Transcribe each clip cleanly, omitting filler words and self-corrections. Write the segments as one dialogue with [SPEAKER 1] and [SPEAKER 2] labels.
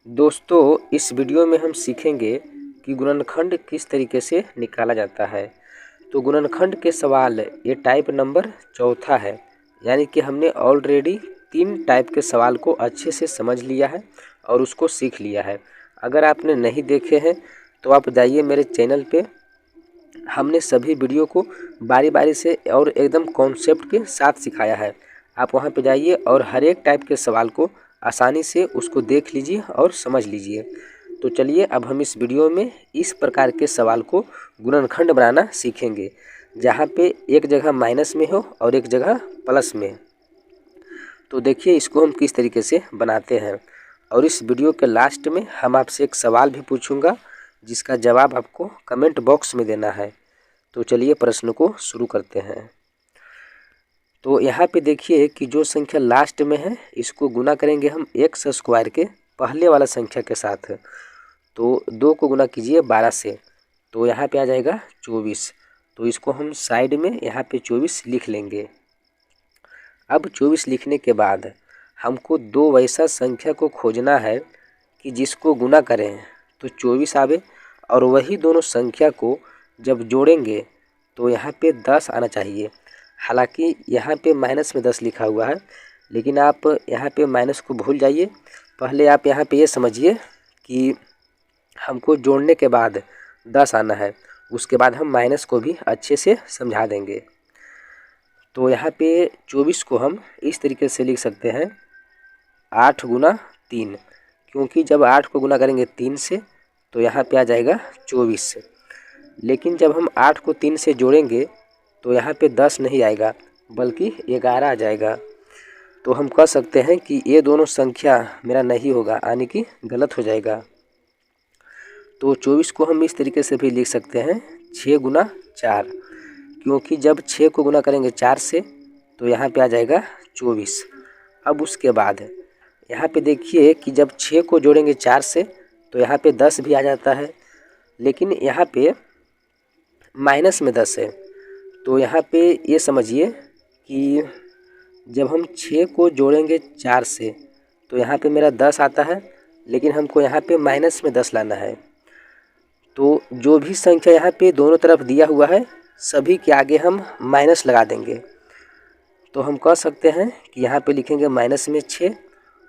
[SPEAKER 1] दोस्तों, इस वीडियो में हम सीखेंगे कि गुणनखंड किस तरीके से निकाला जाता है। तो गुणनखंड के सवाल ये टाइप नंबर चौथा है, यानी कि हमने ऑलरेडी 3 टाइप के सवाल को अच्छे से समझ लिया है और उसको सीख लिया है। अगर आपने नहीं देखे हैं तो आप जाइए मेरे चैनल पे, हमने सभी वीडियो को बारी बारी से और एकदम कॉन्सेप्ट के साथ सिखाया है। आप वहाँ पे जाइए और हर एक टाइप के सवाल को आसानी से उसको देख लीजिए और समझ लीजिए। तो चलिए अब हम इस वीडियो में इस प्रकार के सवाल को गुणनखंड बनाना सीखेंगे, जहाँ पे एक जगह माइनस में हो और एक जगह प्लस में। तो देखिए इसको हम किस तरीके से बनाते हैं, और इस वीडियो के लास्ट में हम आपसे एक सवाल भी पूछूंगा जिसका जवाब आपको कमेंट बॉक्स में देना है। तो चलिए प्रश्न को शुरू करते हैं। तो यहाँ पे देखिए कि जो संख्या लास्ट में है इसको गुना करेंगे हम एक्स स्क्वायर के पहले वाला संख्या के साथ। तो 2 को गुना कीजिए 12 से, तो यहाँ पे आ जाएगा 24। तो इसको हम साइड में यहाँ पे 24 लिख लेंगे। अब 24 लिखने के बाद हमको 2 वैसा संख्या को खोजना है कि जिसको गुना करें तो 24 आवे, और वही दोनों संख्या को जब जोड़ेंगे तो यहाँ पे 10 आना चाहिए। हालांकि यहाँ पे माइनस में 10 लिखा हुआ है, लेकिन आप यहाँ पे माइनस को भूल जाइए। पहले आप यहाँ पे ये समझिए कि हमको जोड़ने के बाद 10 आना है, उसके बाद हम माइनस को भी अच्छे से समझा देंगे। तो यहाँ पे 24 को हम इस तरीके से लिख सकते हैं 8 गुना 3, क्योंकि जब 8 को गुना करेंगे 3 से तो यहाँ पे आ जाएगा 24। लेकिन जब हम 8 को 3 से जोड़ेंगे तो यहाँ पे 10 नहीं आएगा बल्कि 11 आ जाएगा। तो हम कह सकते हैं कि ये दोनों संख्या मेरा नहीं होगा, यानी कि गलत हो जाएगा। तो 24 को हम इस तरीके से भी लिख सकते हैं 6 गुना 4, क्योंकि जब 6 को गुना करेंगे 4 से तो यहाँ पे आ जाएगा 24। अब उसके बाद यहाँ पे देखिए कि जब 6 को जोड़ेंगे 4 से तो यहाँ पे 10 भी आ जाता है, लेकिन यहाँ पे माइनस में 10 है। तो यहाँ पे ये समझिए कि जब हम 6 को जोड़ेंगे 4 से तो यहाँ पे मेरा 10 आता है, लेकिन हमको यहाँ पे माइनस में 10 लाना है। तो जो भी संख्या यहाँ पे दोनों तरफ दिया हुआ है सभी के आगे हम माइनस लगा देंगे। तो हम कह सकते हैं कि यहाँ पे लिखेंगे माइनस में 6,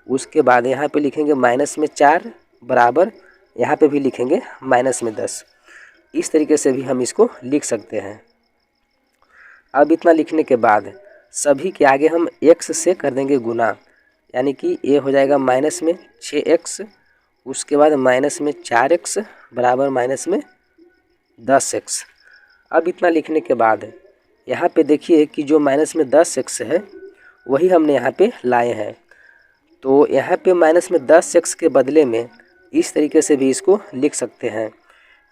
[SPEAKER 1] उसके बाद यहाँ पे लिखेंगे माइनस में 4 बराबर यहाँ पे भी लिखेंगे माइनस में 10। इस तरीके से भी हम इसको लिख सकते हैं। अब इतना लिखने के बाद सभी के आगे हम x से कर देंगे गुना, यानी कि ये हो जाएगा माइनस में 6x, उसके बाद माइनस में 4x बराबर माइनस में 10x। अब इतना लिखने के बाद यहाँ पे देखिए कि जो माइनस में 10x है वही हमने यहाँ पे लाए हैं। तो यहाँ पे माइनस में 10x के बदले में इस तरीके से भी इसको लिख सकते हैं,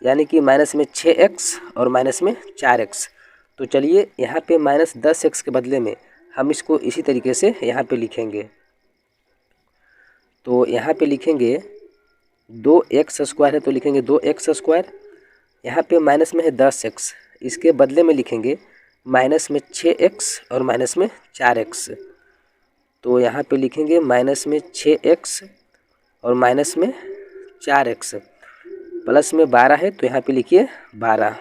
[SPEAKER 1] यानी कि माइनस में 6x और माइनस में 4x। तो चलिए यहाँ पे माइनस 10x के बदले में हम इसको इसी तरीके से यहाँ पे लिखेंगे। तो यहाँ पे लिखेंगे 2x स्क्वायर है तो लिखेंगे 2x स्क्वायर। यहाँ पे माइनस में है 10x, इसके बदले में लिखेंगे माइनस में 6x और माइनस में 4x। तो यहाँ पे लिखेंगे माइनस में 6x और माइनस में 4x, प्लस में 12 है तो यहाँ पे लिखिए 12।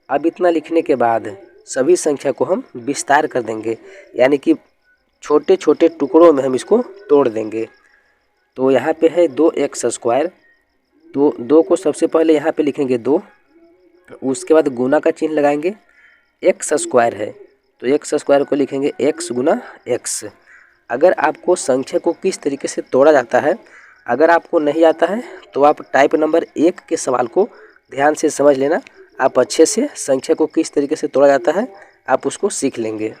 [SPEAKER 1] अब इतना लिखने के बाद सभी संख्या को हम विस्तार कर देंगे, यानी कि छोटे छोटे टुकड़ों में हम इसको तोड़ देंगे। तो यहाँ पे है 2x स्क्वायर, तो 2 को सबसे पहले यहाँ पे लिखेंगे 2, उसके बाद गुना का चिन्ह लगाएंगे। x स्क्वायर है तो x स्क्वायर को लिखेंगे x गुना x। अगर आपको संख्या को किस तरीके से तोड़ा जाता है अगर आपको नहीं आता है तो आप टाइप नंबर 1 के सवाल को ध्यान से समझ लेना। आप अच्छे से संख्या को किस तरीके से तोड़ा जाता है आप उसको सीख लेंगे।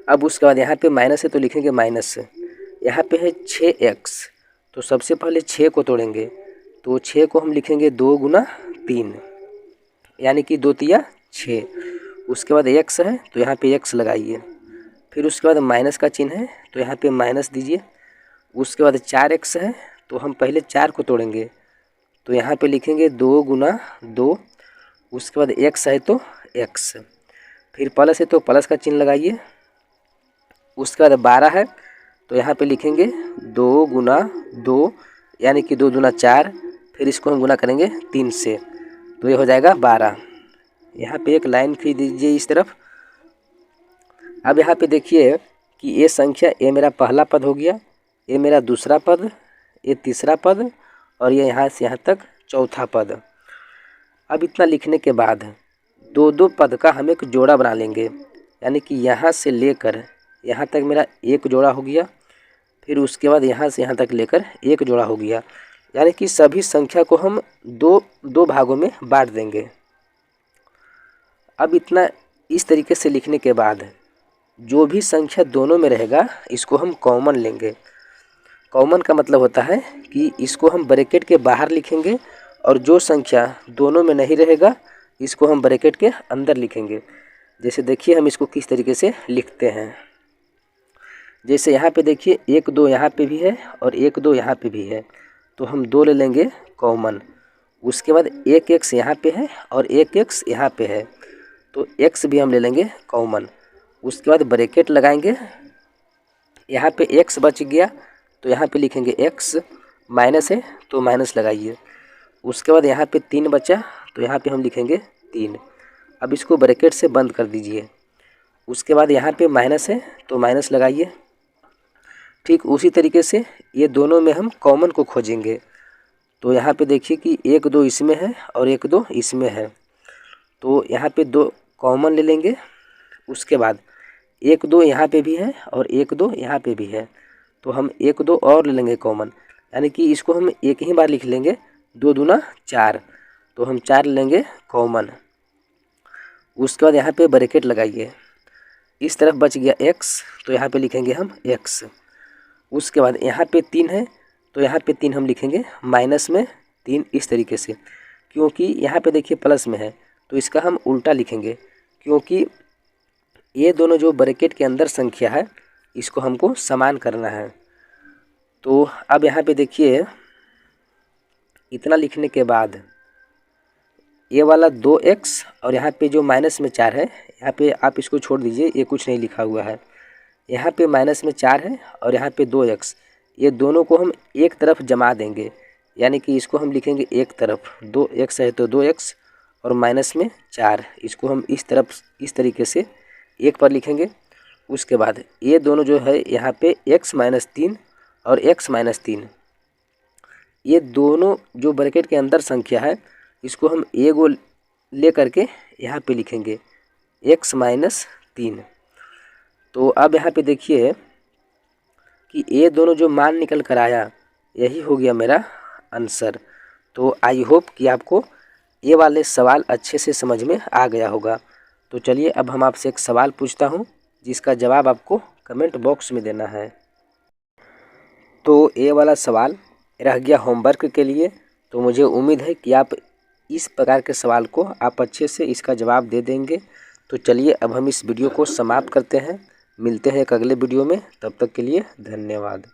[SPEAKER 1] अब उसके बाद यहाँ पे माइनस है तो लिखेंगे माइनस। यहाँ पे है 6x, तो सबसे पहले 6 को तोड़ेंगे, तो 6 को हम लिखेंगे 2 गुना 3, यानी कि 2 तिया 6। उसके बाद x है तो यहाँ पे x लगाइए, फिर उसके बाद माइनस का चिन्ह है तो यहाँ पे माइनस दीजिए। उसके बाद 4x है तो हम पहले 4 को तोड़ेंगे, तो यहाँ पे लिखेंगे 2 गुना 2। उसके बाद x है तो x, फिर प्लस है तो प्लस का चिन्ह लगाइए। उसके बाद 12 है तो यहाँ पे लिखेंगे 2 गुना 2 यानी कि 2 दूना 4, फिर इसको हम गुना करेंगे 3 से, तो ये हो जाएगा 12। यहाँ पे एक लाइन खींच दीजिए इस तरफ। अब यहाँ पे देखिए कि ये संख्या, ये मेरा पहला पद हो गया, ये मेरा दूसरा पद, ये तीसरा पद और ये यहाँ से यहाँ तक चौथा पद। अब इतना लिखने के बाद 2-2 पद का हम एक जोड़ा बना लेंगे, यानी कि यहाँ से लेकर यहाँ तक मेरा एक जोड़ा हो गया, फिर उसके बाद यहाँ से यहाँ तक लेकर एक जोड़ा हो गया, यानी कि सभी संख्या को हम दो भागों में बांट देंगे। अब इतना इस तरीके से लिखने के बाद जो भी संख्या दोनों में रहेगा इसको हम कॉमन लेंगे। कॉमन का मतलब होता है कि इसको हम ब्रैकेट के बाहर लिखेंगे और जो संख्या दोनों में नहीं रहेगा इसको हम ब्रैकेट के अंदर लिखेंगे। जैसे देखिए हम इसको किस तरीके से लिखते हैं। जैसे यहाँ पे देखिए 1 2 यहाँ पे भी है और 1 2 यहाँ पे भी है, तो हम 2 ले लेंगे कॉमन। उसके बाद 1 x यहाँ पे है और 1 x यहाँ पे है, तो x भी हम ले लेंगे कॉमन। उसके बाद ब्रैकेट लगाएंगे, यहाँ पे x बच गया तो यहाँ पे लिखेंगे x, माइनस है तो माइनस लगाइए। उसके बाद यहाँ पे 3 बचा तो यहाँ पे हम लिखेंगे 3। अब इसको ब्रैकेट से बंद कर दीजिए। उसके बाद यहाँ पे माइनस है तो माइनस लगाइए। ठीक उसी तरीके से ये दोनों में हम कॉमन को खोजेंगे। तो यहाँ पे देखिए कि 1 2 इसमें है और 1 2 इसमें है, तो यहाँ पे 2 कॉमन ले लेंगे। उसके बाद 1 2 यहाँ पे भी है और 1 2 यहाँ पे भी है, तो हम 1 2 और ले लेंगे कॉमन, यानी कि इसको हम एक ही बार लिख लेंगे, 2 दूना 4, तो हम 4 लेंगे कॉमन। उसके बाद यहाँ पे ब्रैकेट लगाइए। इस तरफ बच गया x, तो यहाँ पे लिखेंगे हम x। उसके बाद यहाँ पे 3 है तो यहाँ पे 3 हम लिखेंगे माइनस में 3, इस तरीके से। क्योंकि यहाँ पे देखिए प्लस में है तो इसका हम उल्टा लिखेंगे, क्योंकि ये दोनों जो ब्रैकेट के अंदर संख्या है इसको हमको समान करना है। तो अब यहाँ पे देखिए इतना लिखने के बाद ये वाला 2x और यहाँ पे जो माइनस में 4 है, यहाँ पे आप इसको छोड़ दीजिए, ये कुछ नहीं लिखा हुआ है। यहाँ पे माइनस में 4 है और यहाँ पे 2x, ये दोनों को हम एक तरफ जमा देंगे, यानी कि इसको हम लिखेंगे एक तरफ। 2x है तो 2x और माइनस में 4, इसको हम इस तरफ इस तरीके से एक पर लिखेंगे। उसके बाद ये दोनों जो है यहाँ पे x माइनस 3 और x माइनस 3, ये दोनों जो ब्रैकेट के अंदर संख्या है इसको हम एगो ले करके यहाँ पे लिखेंगे x माइनस 3। तो अब यहाँ पे देखिए कि ये दोनों जो मान निकल कर आया यही हो गया मेरा आंसर। तो आई होप कि आपको ये वाले सवाल अच्छे से समझ में आ गया होगा। तो चलिए अब हम आपसे एक सवाल पूछता हूँ जिसका जवाब आपको कमेंट बॉक्स में देना है। तो ये वाला सवाल रह गया होमवर्क के लिए। तो मुझे उम्मीद है कि आप इस प्रकार के सवाल को आप अच्छे से इसका जवाब दे देंगे। तो चलिए अब हम इस वीडियो को समाप्त करते हैं, मिलते हैं एक अगले वीडियो में, तब तक के लिए धन्यवाद।